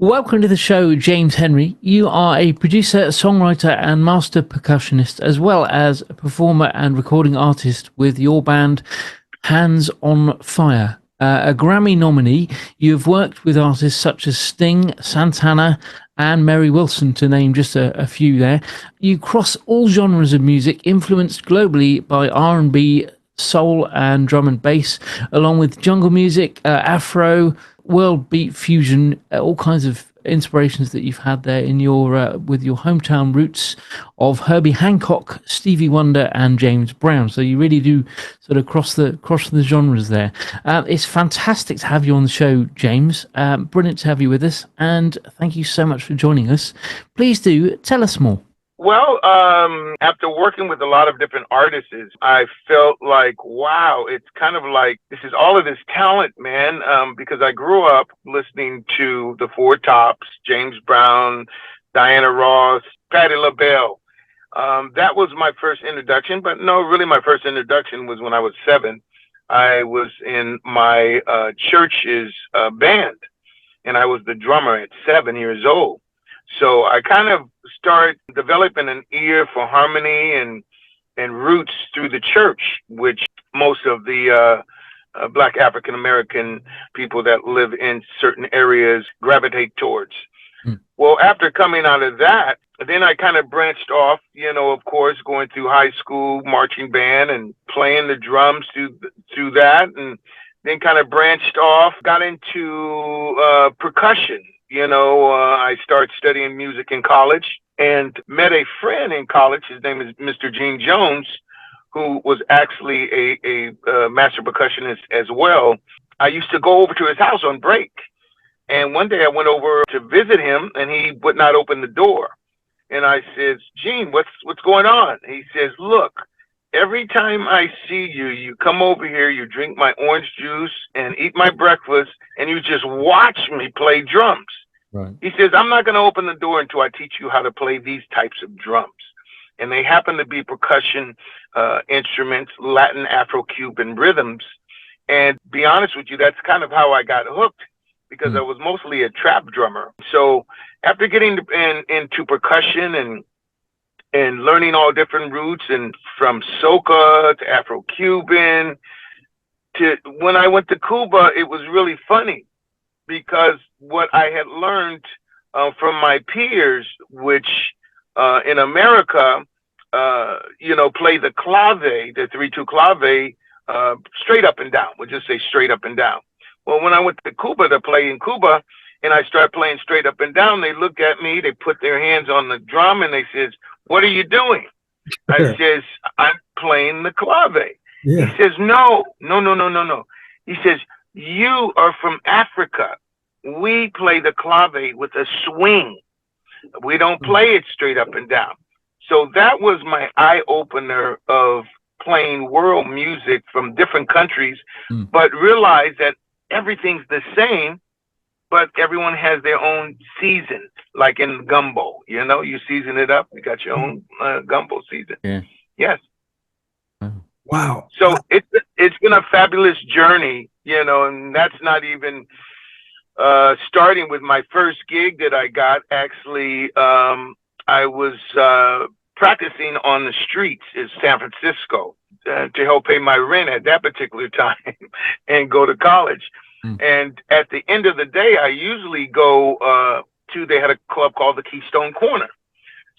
Welcome to the show, James Henry. You are a producer, songwriter, and master percussionist, as well as a performer and recording artist with your band Hands on Fire. A Grammy nominee, you've worked with artists such as Sting, Santana, and Mary Wilson, to name just a few there. You cross all genres of music, influenced globally by R&B, soul, and drum and bass, along with jungle music, Afro, world beat fusion, all kinds of inspirations that you've had there in your with your hometown roots of Herbie Hancock, Stevie Wonder, and James Brown. So you really do sort of cross the genres there. It's fantastic to have you on the show, James. Brilliant to have you with us, and thank you so much for joining us. Please do tell us more. Well, after working with a lot of different artists, I felt like, wow, it's kind of like this is all of this talent, man, because I grew up listening to the Four Tops, James Brown, Diana Ross, Patti LaBelle. That was my first introduction, but no, really my first introduction was when I was 7. I was in my church's band, and I was the drummer at 7 years old. So I kind of started developing an ear for harmony and roots through the church, which most of the Black African American people that live in certain areas gravitate towards. Well, after coming out of that, then I kind of branched off, of course, going through high school marching band and playing the drums through that, and then kind of branched off, got into percussion. I started studying music in college and met a friend in college. His name is Mr. Gene Jones, who was actually a master percussionist as well. I used to go over to his house on break. And one day I went over to visit him, and he would not open the door. And I says, Gene, what's going on? He says, look, every time I see you, you come over here, you drink my orange juice and eat my breakfast, and you just watch me play drums. Right. He says, I'm not going to open the door until I teach you how to play these types of drums. And they happen to be percussion instruments, Latin, Afro-Cuban rhythms. And be honest with you, that's kind of how I got hooked, because I was mostly a trap drummer. So after getting into percussion and learning all different roots, and from soca to Afro-Cuban, to when I went to Cuba, it was really funny, because what I had learned from my peers, which in America, play the clave, the 3/2 clave, straight up and down. We'll just say straight up and down. Well, when I went to Cuba to play in Cuba, and I started playing straight up and down, they look at me, they put their hands on the drum, and they says, what are you doing? I says, I'm playing the clave. Yeah. He says, no. He says, you are from Africa. We play the clave with a swing. We don't play it straight up and down. So that was my eye-opener of playing world music from different countries, but realize that everything's the same, but everyone has their own season, like in gumbo. You season it up, you got your own gumbo season. Yeah. Yes. Wow. So it's been a fabulous journey, and that's not even starting with my first gig that I got. Actually, I was practicing on the streets in San Francisco to help pay my rent at that particular time and go to college. And at the end of the day, I usually go they had a club called the Keystone Corner.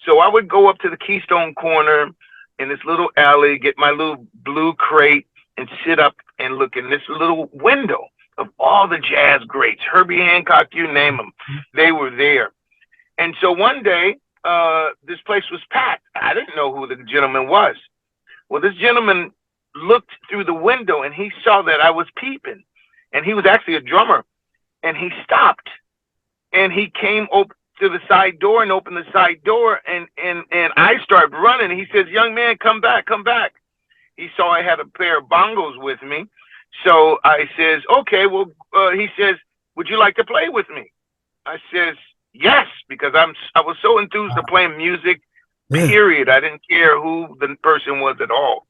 So I would go up to the Keystone Corner in this little alley, get my little blue crate, and sit up and look in this little window of all the jazz greats, Herbie Hancock, you name them, they were there. And so one day, this place was packed. I didn't know who the gentleman was. Well, this gentleman looked through the window, and he saw that I was peeping. And he was actually a drummer. And he stopped. And he came to the side door and opened the side door. And I started running. He says, young man, come back. He saw I had a pair of bongos with me. So I says, okay, well, he says, would you like to play with me? I says, yes, because I was so enthused to playing music, period. I didn't care who the person was at all.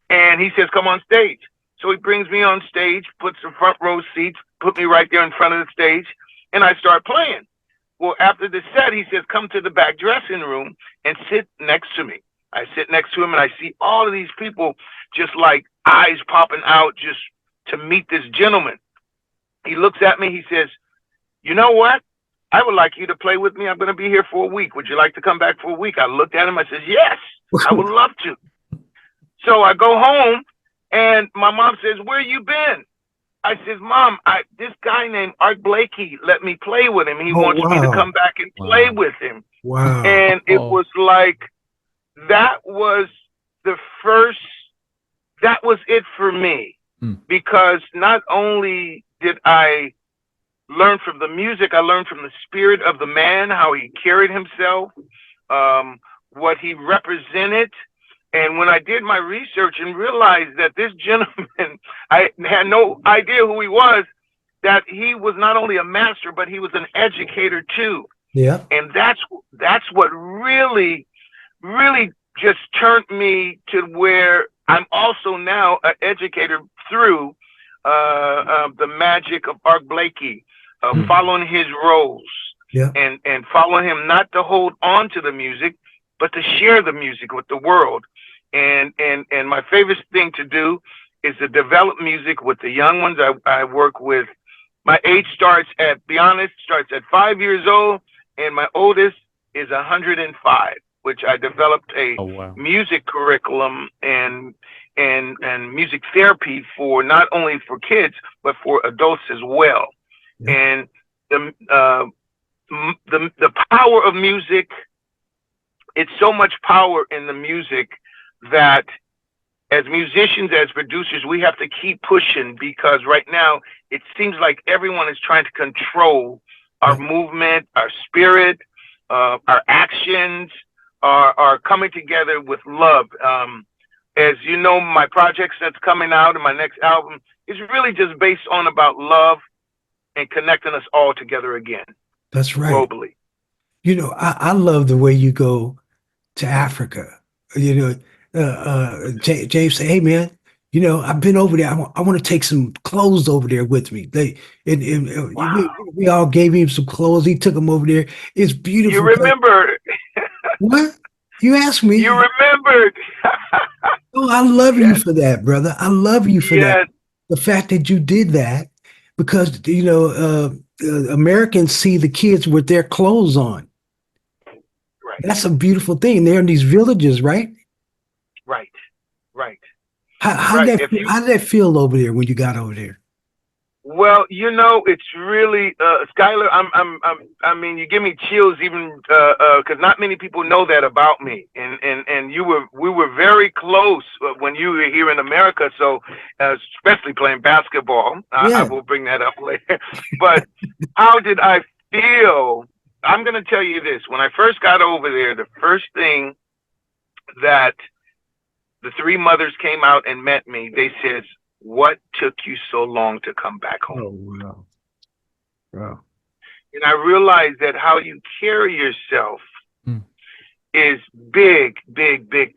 And he says, come on stage. So he brings me on stage, puts the front row seats, put me right there in front of the stage, and I start playing. Well, after the set, he says, come to the back dressing room and sit next to me. I sit next to him and I see all of these people just like eyes popping out just to meet this gentleman. He looks at me. He says, you know what? I would like you to play with me. I'm going to be here for a week. Would you like to come back for a week? I looked at him. I said, yes, I would love to. So I go home and my mom says, where you been? I says, Mom, this guy named Art Blakey let me play with him. He wants me to come back and play with him. Wow. And it was like, that was it for me. Because not only did I learn from the music, I learned from the spirit of the man, how he carried himself, what he represented. And when I did my research and realized that this gentleman, I had no idea who he was, that he was not only a master, but he was an educator too. Yeah. And that's what really, really just turned me to where I'm also now an educator through the magic of Art Blakey, following his roles, and following him, not to hold on to the music, but to share the music with the world. And my favorite thing to do is to develop music with the young ones. I work with, my age starts at 5 years old, and my oldest is 105, which I developed a music curriculum and music therapy for not only for kids, but for adults as well. Yeah. And the power of music, it's so much power in the music that as musicians, as producers, we have to keep pushing, because right now it seems like everyone is trying to control our movement, our spirit, our actions are coming together with love. As you know, my projects that's coming out and my next album is really just based on about love and connecting us all together again. That's right. Globally. You know, I love the way you go to Africa. You know, James say, hey man, you know, I've been over there. I want to take some clothes over there with me. We all gave him some clothes. He took them over there. It's beautiful. You remember? What? You asked me. You remembered. Oh, I love you for that, brother. I love you for that. The fact that you did that, because, you know, Americans see the kids with their clothes on. Right. That's a beautiful thing. They're in these villages, right? Right. How did that feel over there when you got over there? Well, you know, it's really Skyler. I mean, you give me chills even because not many people know that about me, and we were very close when you were here in America. So, especially playing basketball, I will bring that up later. But how did I feel? I'm going to tell you this: when I first got over there, the first thing that the three mothers came out and met me, they said, what took you so long to come back home? Oh, wow. And I realized that how you carry yourself is big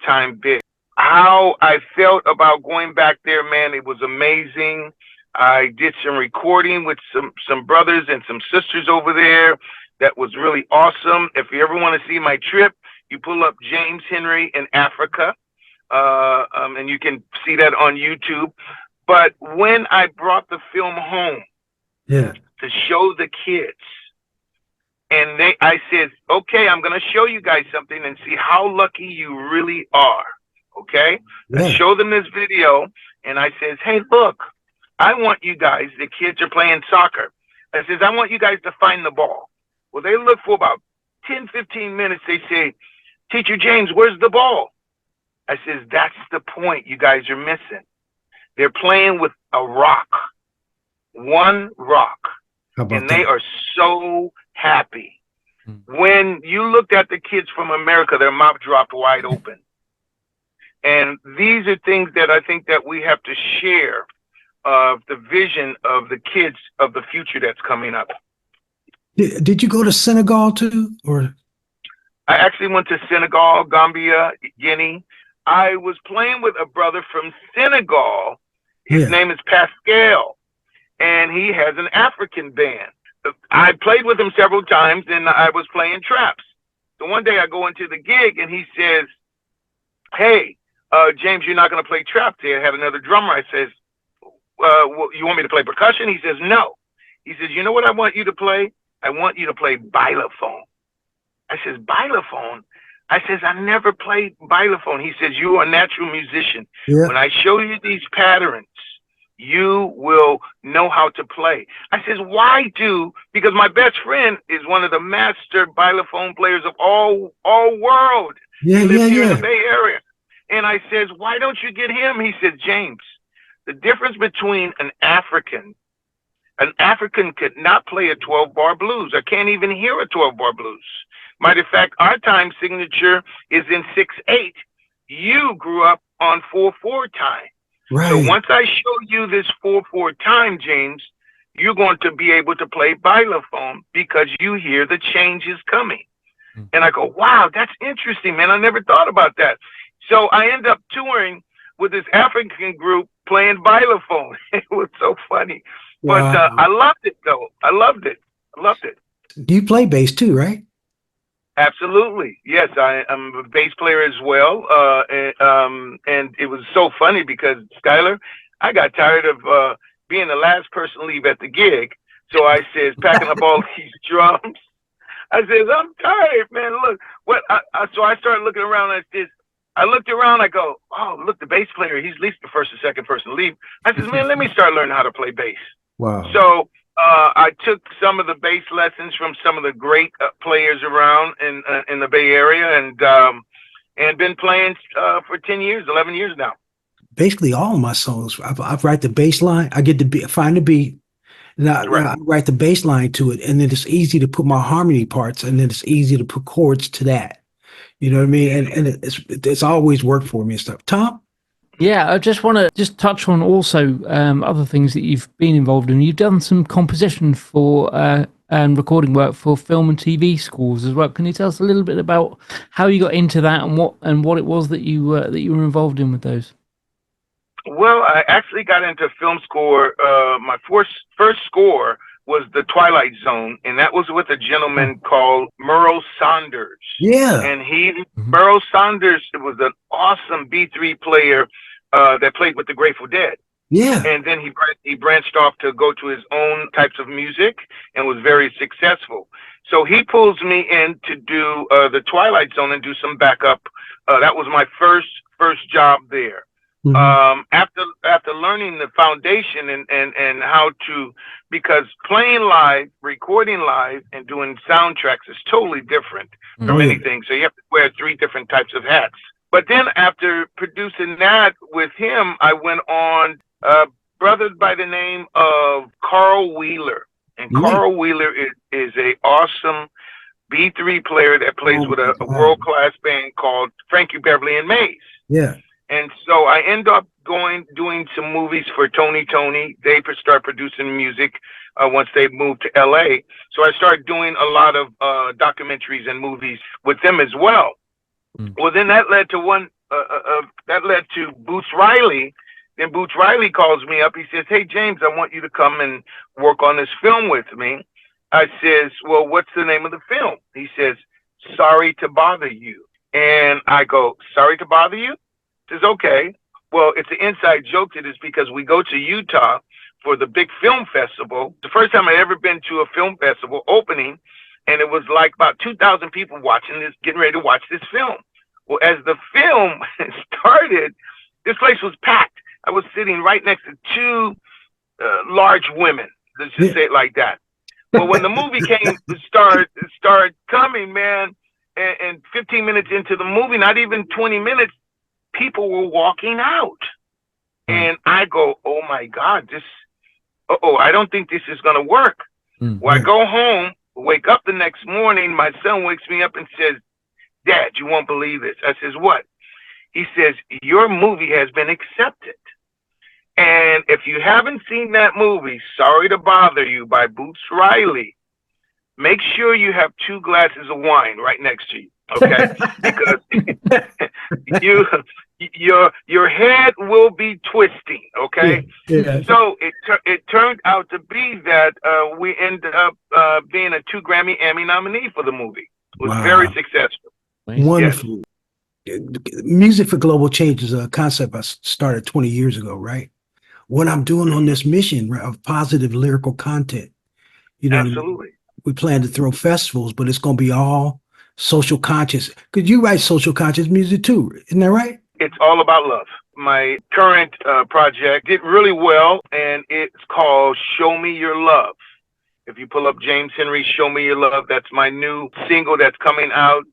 time. How I felt about going back there, man, it was amazing. I did some recording with some brothers and some sisters over there. That was really awesome. If you ever want to see my trip, you pull up James Henry in Africa, and you can see that on YouTube. But when I brought the film home to show the kids, and I said, okay, I'm going to show you guys something and see how lucky you really are. Okay? I show them this video, and I says, hey, look, I want you guys, the kids are playing soccer. I says, I want you guys to find the ball. Well, they look for about 10, 15 minutes. They say, Teacher James, where's the ball? I says, that's the point you guys are missing. They're playing with a rock, one rock, and they are so happy. When you looked at the kids from America, their mouth dropped wide open. And these are things that I think that we have to share of the vision of the kids of the future that's coming up. Did you go to Senegal too, or? I actually went to Senegal, Gambia, Guinea. I was playing with a brother from Senegal. His name is Pascal, and he has an African band. I played with him several times, and I was playing traps. So one day I go into the gig, and he says, "Hey, James, you're not going to play traps here." I had another drummer. I says, "You want me to play percussion?" He says, "No." He says, "You know what I want you to play? I want you to play xylophone." I says, "Xylophone?" I says, "I never played xylophone." He says, "You are a natural musician. Yeah. When I show you these patterns, you will know how to play." I says, "Why do?" Because my best friend is one of the master xylophone players of all world. Yeah, He lives here in yeah. the Bay Area. And I says, "Why don't you get him?" He said, "James, the difference between an African could not play a 12-bar blues. I can't even hear a 12-bar blues. Matter of fact, our time signature is in 6/8. You grew up on 4/4 time. Right. So once I show you this 4/4 time, James, you're going to be able to play xylophone because you hear the changes coming." And I go, "Wow, that's interesting, man. I never thought about that." So I end up touring with this African group playing xylophone. It was so funny. But Wow. I loved it, though. I loved it. You play bass too, right? Absolutely. Yes, I'm a bass player as well. And it was so funny because, Skyler, I got tired of being the last person to leave at the gig. So I says, packing up all these drums. I says, "I'm tired, man. Look, what?" So I started looking around like this. I looked around. I go, "Oh, look, the bass player. He's at least the first or second person to leave." I says, "Man, let me start learning how to play bass." Wow. So I took some of the bass lessons from some of the great players around in the Bay Area, and been playing for 10 years, 11 years now. Basically, all of my songs, I write the bass line. I get the find the beat, and Right. I write the bass line to it, and then it's easy to put my harmony parts, and then it's easy to put chords to that. You know what I mean? And it's always worked for me and stuff. Tom? Yeah, I just want to just touch on also other things that you've been involved in. You've done some composition for and recording work for film and TV schools as well. Can you tell us a little bit about how you got into that and what it was that you were involved in with those? Well, I actually got into film score. My first score was The Twilight Zone, and that was with a gentleman called Merle Saunders. Yeah. And Merle Saunders was an awesome B3 player that played with the Grateful Dead. Yeah. And then he branched off to go to his own types of music and was very successful. So he pulls me in to do The Twilight Zone and do some backup. That was my first job there. Mm-hmm. After learning the foundation and how to, because playing live, recording live, and doing soundtracks is totally different from anything. So you have to wear 3 different types of hats. But then after producing that with him, I went on brother by the name of Carl Wheeler. And Carl Wheeler is a awesome B3 player that plays with a world-class band called Frankie Beverly and Mays. Yeah. And so I end up doing some movies for Tony. They start producing music once they moved to LA. So I started doing a lot of documentaries and movies with them as well. Well, then that led to Boots Riley. Then Boots Riley calls me up. He says, "Hey, James, I want you to come and work on this film with me." I says, "Well, what's the name of the film?" He says, "Sorry to Bother You." And I go, "Sorry to Bother You?" He says, "Okay. Well, it's an inside joke to this because we go to Utah for the big film festival. The first time I'd ever been to a film festival opening, and it was like about 2,000 people watching this, getting ready to watch this film. Well, as the film started, this place was packed. I was sitting right next to 2 large women. Let's just say it like that. Well, when the movie started coming, man, and 15 minutes into the movie, not even 20 minutes, people were walking out. And I go, "Oh my God, I don't think this is going to work." Well, I go home, wake up the next morning. My son wakes me up and says, "Dad, you won't believe this." I says, "What?" He says, "Your movie has been accepted. And if you haven't seen that movie, Sorry to Bother You by Boots Riley, make sure you have 2 glasses of wine right next to you. Okay?" Because your head will be twisting. Okay. Yeah. So it turned out to be that we ended up being a 2 Grammy nominee for the movie. It was very Wow. successful. Wonderful. Music for Global Change is a concept I started 20 years ago, right? What I'm doing on this mission, right, of positive lyrical content, you know, Absolutely. we plan to throw festivals, but it's going to be all social conscious. Because you write social conscious music too, isn't that right? It's all about love. My current project did really well, and it's called Show Me Your Love. If you pull up James Henry, Show Me Your Love, that's my new single that's coming out.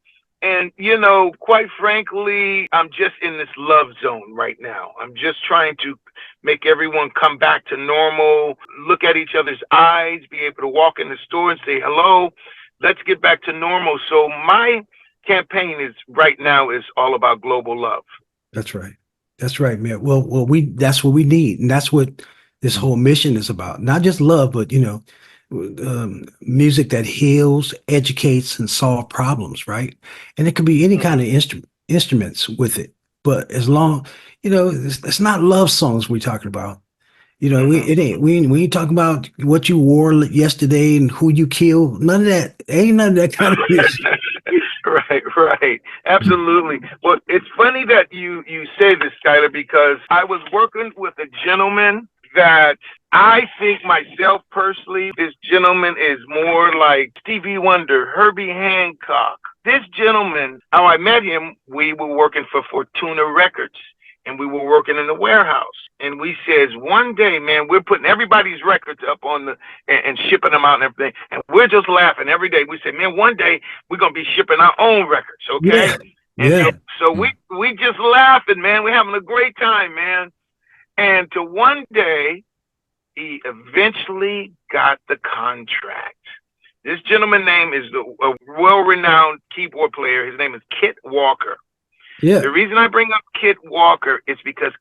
And, you know, quite frankly, I'm just in this love zone right now. I'm just trying to make everyone come back to normal, look at each other's eyes, be able to walk in the store and say hello. Let's get back to normal. So my campaign is right now is all about global love. That's right. That's right, man. Well, that's what we need. And that's what this whole mission is about. Not just love, but, you know, music that heals, educates, and solve problems, right? And it could be any kind of instruments with it. But as long, you know, it's not love songs we're talking about. You know, we ain't talking about what you wore yesterday and who you killed. None of that. Ain't none of that kind of music. Right. Absolutely. Well, it's funny that you say this, Skyler, because I was working with a gentleman that I think myself personally, this gentleman is more like Stevie Wonder, Herbie Hancock. This gentleman, how I met him, we were working for Fortuna Records, and we were working in the warehouse. And we says, one day, man, we're putting everybody's records up on the and shipping them out and everything. And we're just laughing every day. We say, man, one day we're gonna be shipping our own records, okay? Yeah. And so we just laughing, man. We're having a great time, man. And to one day, he eventually got the contract. This gentleman's name is a well-renowned keyboard player. His name is Kit Walker. Yeah. The reason I bring up Kit Walker is because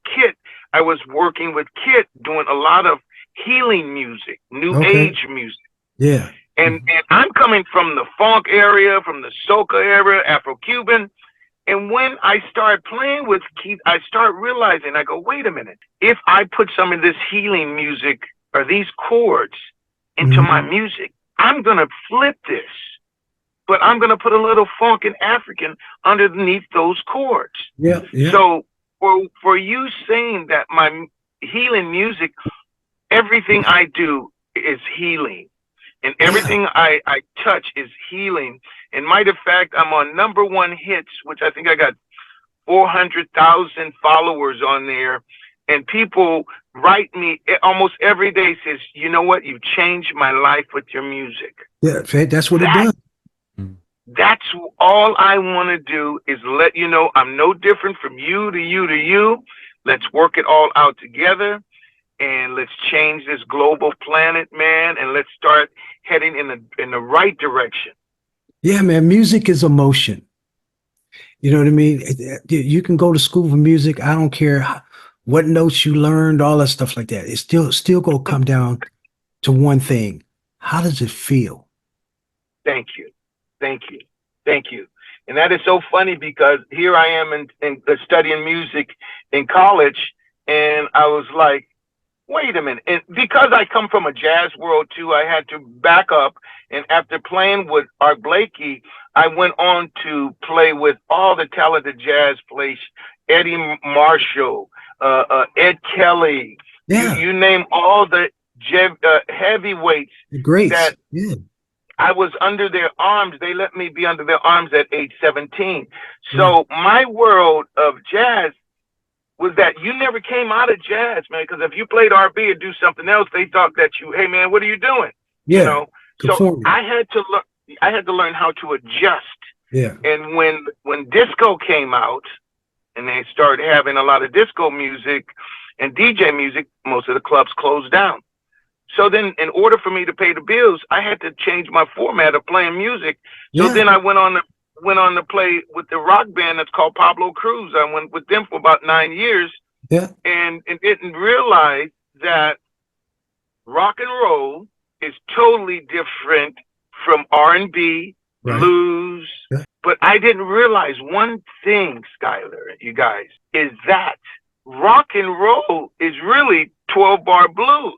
I was working with Kit doing a lot of healing music, new age music. Yeah. And I'm coming from the funk area, from the soca area, Afro-Cuban. And when I start playing with Keith, I start realizing, I go, wait a minute. If I put some of this healing music or these chords into my music, I'm going to flip this. But I'm going to put a little funk and African underneath those chords. Yeah. So for you saying that my healing music, everything I do is healing. And everything I touch is healing. And might of fact, I'm on #1 hits, which I think I got 400,000 followers on there. And people write me almost every day, says, you know what? You changed my life with your music. Yeah, that's what it does. That's all I want to do is let you know I'm no different from you to you to you. Let's work it all out together. And let's change this global planet, man, and let's start heading in the right direction. Yeah, man, music is emotion. You know what I mean? You can go to school for music. I don't care what notes you learned, all that stuff like that. It's still gonna come down to one thing. How does it feel? Thank you. And that is so funny because here I am in studying music in college, and I was like, wait a minute. And because I come from a jazz world too, I had to back up. And after playing with Art Blakey, I went on to play with all the talented jazz players, Eddie Marshall, Ed Kelly. Yeah. You name all the heavyweights. Great. I was under their arms. They let me be under their arms at age 17. So my world of jazz was that you never came out of jazz, man, because if you played R&B or do something else, they thought that you, hey, man, what are you doing? Yeah. You know? So I had to learn how to adjust. Yeah. And when disco came out and they started having a lot of disco music and DJ music, most of the clubs closed down. So then in order for me to pay the bills, I had to change my format of playing music. So then I went on to play with the rock band that's called Pablo Cruz. I went with them for about 9 years. Yeah. And didn't realize that rock and roll is totally different from R&B, blues, But I didn't realize one thing, Skyler, you guys, is that rock and roll is really 12-bar blues.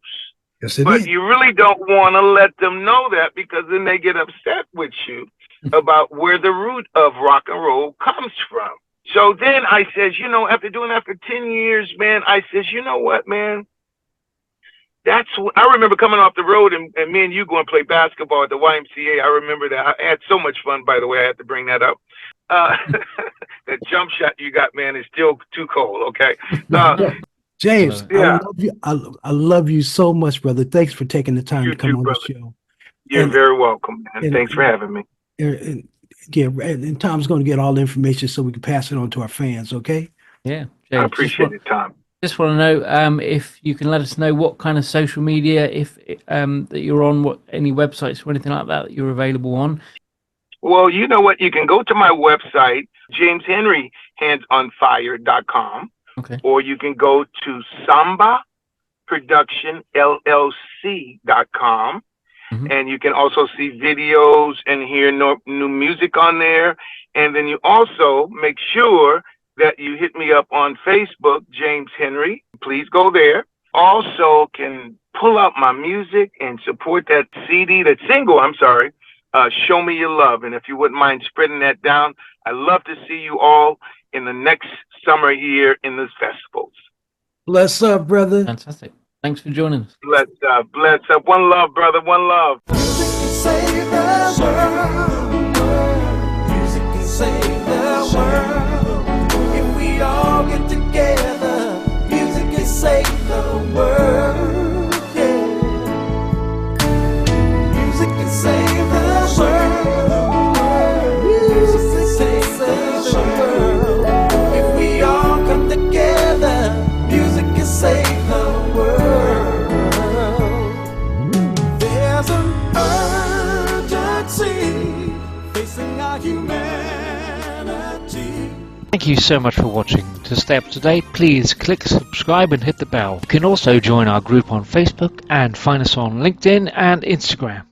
Yes, it But is. you really don't want to let them know that, because then they get upset with you about where the root of rock and roll comes from. So then I says, after doing that for 10 years, man, I says, you know what, man? I remember coming off the road and me and you going to play basketball at the YMCA. I remember that. I had so much fun, by the way. I had to bring that up. That jump shot you got, man, is still too cold, okay? James, Yeah. I love you. I love you so much, brother. Thanks for taking the time You to come too, on brother. the show. You're And- very welcome, man. and- Thanks for having me. And Tom's going to get all the information so we can pass it on to our fans, okay? Yeah, I James, appreciate it, Tom. Just want to know if you can let us know what kind of social media, if that you're on, any websites or anything like that you're available on. Well, you know what? You can go to my website, jameshenryhandsonfire.com, Okay. or you can go to sambaproductionllc.com, and you can also see videos and hear new music on there. And then you also make sure that you hit me up on Facebook, James Henry. Please go there. Also can pull out my music and support that single, Show Me Your Love. And if you wouldn't mind spreading that down, I'd love to see you all in the next summer here in the festivals. Bless up, brother. Fantastic. Thanks for joining us. Bless up. One love, brother. One love. Music can save the world. Music can save the world. If we all get together, music can save the world. Yeah. Music can save the world. Music can save the world. If we all come together, music can save the world. There's an urgency facing our humanity. Thank you so much for watching. To stay up to date, please click subscribe and hit the bell. You can also join our group on Facebook and find us on LinkedIn and Instagram.